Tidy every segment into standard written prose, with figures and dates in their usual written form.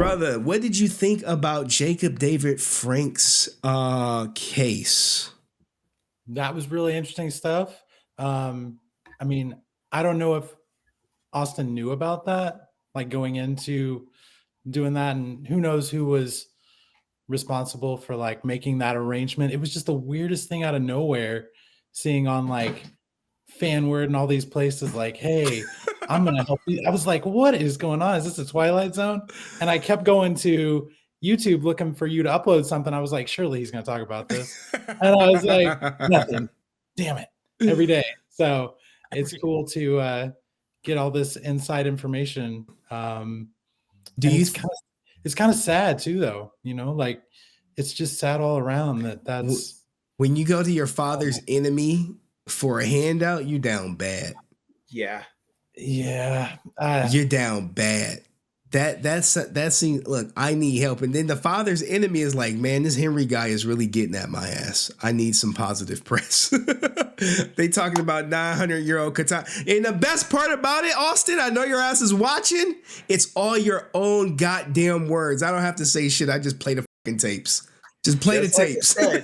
Brother, what did you think about Jacob David Frank's case? That was really interesting stuff. I mean, I don't know if Austin knew about that, like going into doing that, and who knows who was responsible for like making that arrangement. It was just the weirdest thing out of nowhere, seeing on like FanWord and all these places like, hey, I'm gonna help you. I was like, what is going on? Is this a Twilight Zone? And I kept going to YouTube looking for you to upload something. I was like, surely he's gonna talk about this. And I was like, nothing. Damn it. Every day. So it's cool to get all this inside information. Do you it's kind of sad too, though, like it's just sad all around that's when you go to your father's enemy for a handout, you down bad. Yeah. You're down bad. That scene. Look, I need help, and then the father's enemy is like, man, this Henry guy is really getting at my ass. I need some positive press. They talking about 900-year-old katana, and the best part about it, Austin, I know your ass is watching. It's all your own goddamn words. I don't have to say shit. I just play the fucking tapes. Just play the tapes. I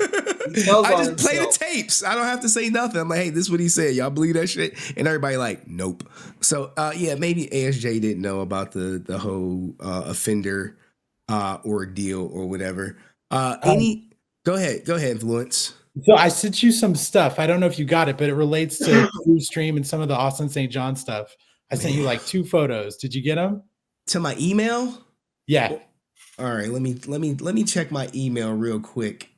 just play the tapes. I don't have to say nothing. I'm like, hey, this is what he said. Y'all believe that shit? And everybody like, nope. So yeah, maybe ASJ didn't know about the whole offender ordeal or whatever. Go ahead, Influence. So I sent you some stuff. I don't know if you got it, but it relates to Stream and some of the Austin St. John stuff. I sent you like 2 photos. Did you get them? To my email? Yeah. All right, let me check my email real quick.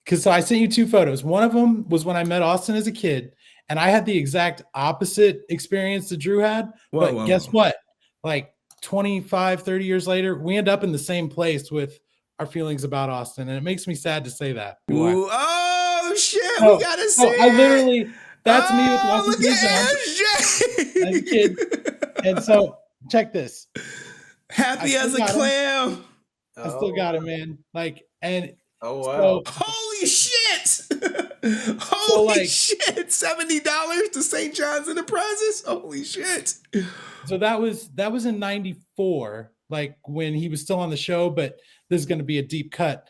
Because so I sent you 2 photos. One of them was when I met Austin as a kid, and I had the exact opposite experience that Drew had. But guess what? Like 25, 30 years later, we end up in the same place with our feelings about Austin, and it makes me sad to say that. Ooh, oh shit, we gotta see it. I literally, that's me with Austin as a kid. And so check this. Happy as a clam. I still got it, man. Like, and oh wow, holy shit! Holy shit! $70 to St. John's Enterprises. Holy shit! So that was in '94, like when he was still on the show. But this is going to be a deep cut.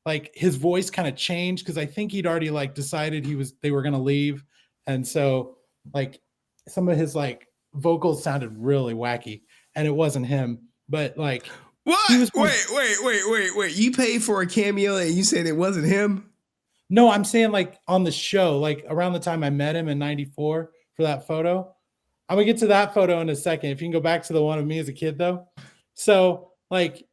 Like his voice kind of changed because I think he'd already like decided they were going to leave, and so like some of his like vocals sounded really wacky, and it wasn't him, but like. What? Wait. You paid for a cameo and you said it wasn't him? No, I'm saying like on the show, like around the time I met him in '94 for that photo. I'm going to get to that photo in a second. If you can go back to the one of me as a kid, though. So like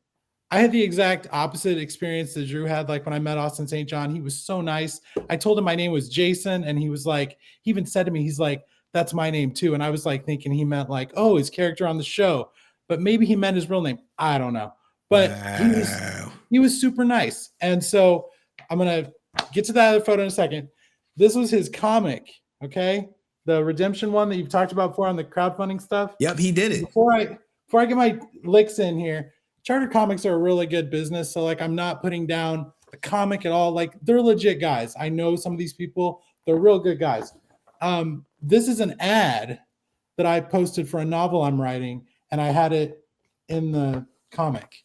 I had the exact opposite experience that Drew had. Like when I met Austin St. John, he was so nice. I told him my name was Jason, and he was like, he even said to me, he's like, that's my name too. And I was like thinking he meant like, oh, his character on the show. But maybe he meant his real name. I don't know. But he was super nice. And so I'm going to get to that other photo in a second. This was his comic, okay? The redemption one that you've talked about before on the crowdfunding stuff. Yep, he did it. Before I get my licks in here, Charter Comics are a really good business. So like I'm not putting down the comic at all. Like they're legit guys. I know some of these people. They're real good guys. This is an ad that I posted for a novel I'm writing, and I had it in the comic.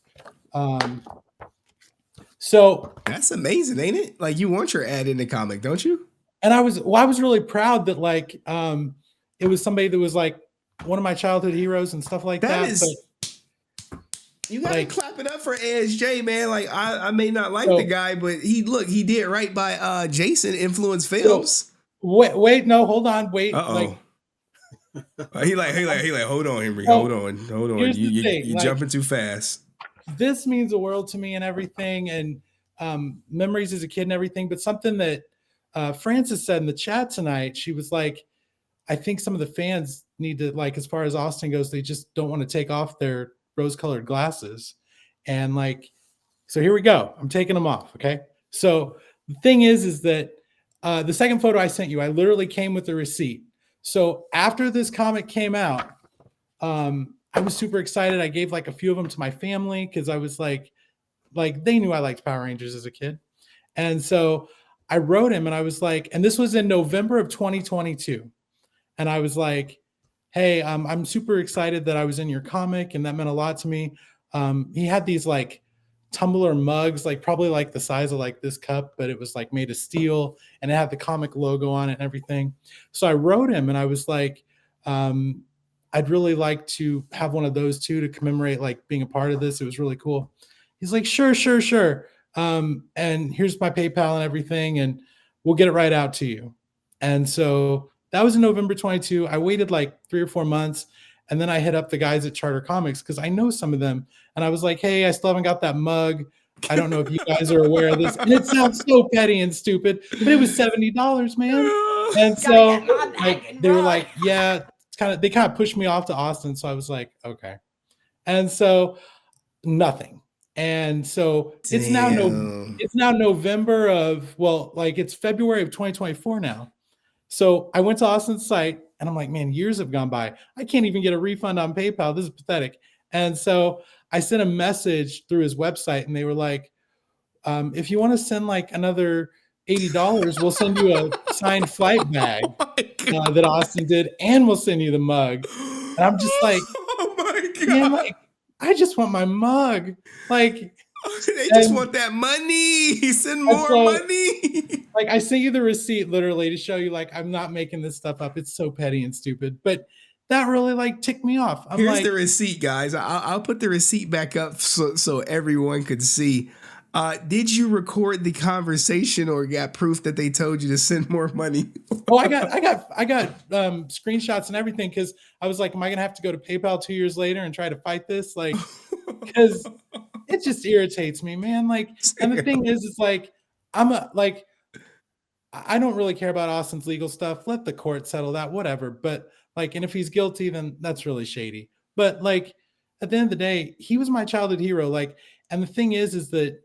So that's amazing, ain't it? Like you want your ad in the comic, don't you? And I was really proud that like it was somebody that was like one of my childhood heroes and stuff like that. You gotta clap it up for ASJ, man. Like I may not like the guy, but he did right by Jason Influence Films. So, wait, no, hold on, wait. Like, he like, hold on, Henry, hold on. You're jumping too fast. This means the world to me and everything, and memories as a kid and everything. But something that Frances said in the chat tonight, she was like, I think some of the fans need to, like, as far as Austin goes, they just don't want to take off their rose-colored glasses. And like, so here we go. I'm taking them off. Okay. So the thing is that the second photo I sent you, I literally came with the receipt. So after this comic came out, I was super excited. I gave like a few of them to my family because I was like they knew I liked Power Rangers as a kid. And so I wrote him and I was like, and this was in November of 2022. And I was like, hey, I'm super excited that I was in your comic and that meant a lot to me. He had these like tumbler mugs, like probably like the size of like this cup, but it was like made of steel and it had the comic logo on it and everything. So I wrote him and I was like, I'd really like to have one of those too to commemorate like being a part of this. It was really cool. He's like, sure, sure, sure. And here's my PayPal and everything, and we'll get it right out to you. And so that was in November 22. I waited like 3 or 4 months. And then I hit up the guys at Charter Comics because I know some of them. And I was like, hey, I still haven't got that mug. I don't know if you guys are aware of this. And it sounds so petty and stupid, but it was $70, man. And so like they were like, yeah, they kind of pushed me off to Austin. So I was like, okay. And so nothing. And so it's now November of, well, like it's February of 2024 now. So I went to Austin's site and I'm like, man, years have gone by. I can't even get a refund on PayPal. This is pathetic. And so I sent a message through his website and they were like, if you want to send like another $80, we'll send you a signed flight bag that Austin did, and we'll send you the mug. And I'm just like, oh my God. Man, like, I just want my mug. Like, they just want that money. Send more money. Like, I sent you the receipt literally to show you, like, I'm not making this stuff up. It's so petty and stupid, but that really like ticked me off. Here's like, the receipt, guys. I'll put the receipt back up so everyone could see. Did you record the conversation or got proof that they told you to send more money? Oh, I got screenshots and everything because I was like, am I gonna have to go to PayPal 2 years later and try to fight this? Like, because it just irritates me, man. Like, and the thing is, it's like I don't really care about Austin's legal stuff. Let the court settle that, whatever. But like, and if he's guilty, then that's really shady. But like, at the end of the day, he was my childhood hero. Like, and the thing is that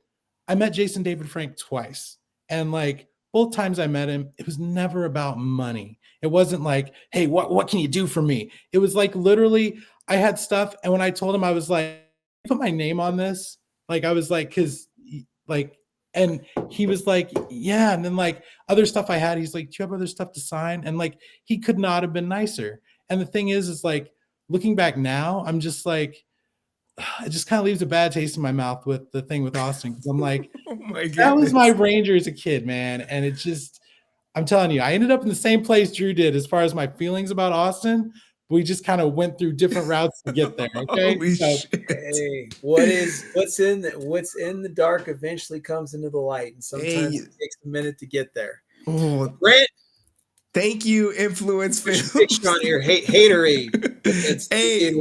I met Jason David Frank twice. And like both times I met him, it was never about money. It wasn't like, hey, what can you do for me? It was like literally I had stuff. And when I told him, I was like, put my name on this. Like, I was like, cause like, and he was like, yeah. And then like other stuff I had, he's like, do you have other stuff to sign? And like, he could not have been nicer. And the thing is like, looking back now, I'm just like, it just kind of leaves a bad taste in my mouth with the thing with Austin. Cause I'm like, oh my goodness, that was my Ranger as a kid, man. And it just, I'm telling you, I ended up in the same place Drew did as far as my feelings about Austin. We just kind of went through different routes to get there. Okay. Hey, what's in the dark eventually comes into the light, and sometimes it takes a minute to get there. Oh, Brent, thank you, Influence Films. On your haterade. Hey.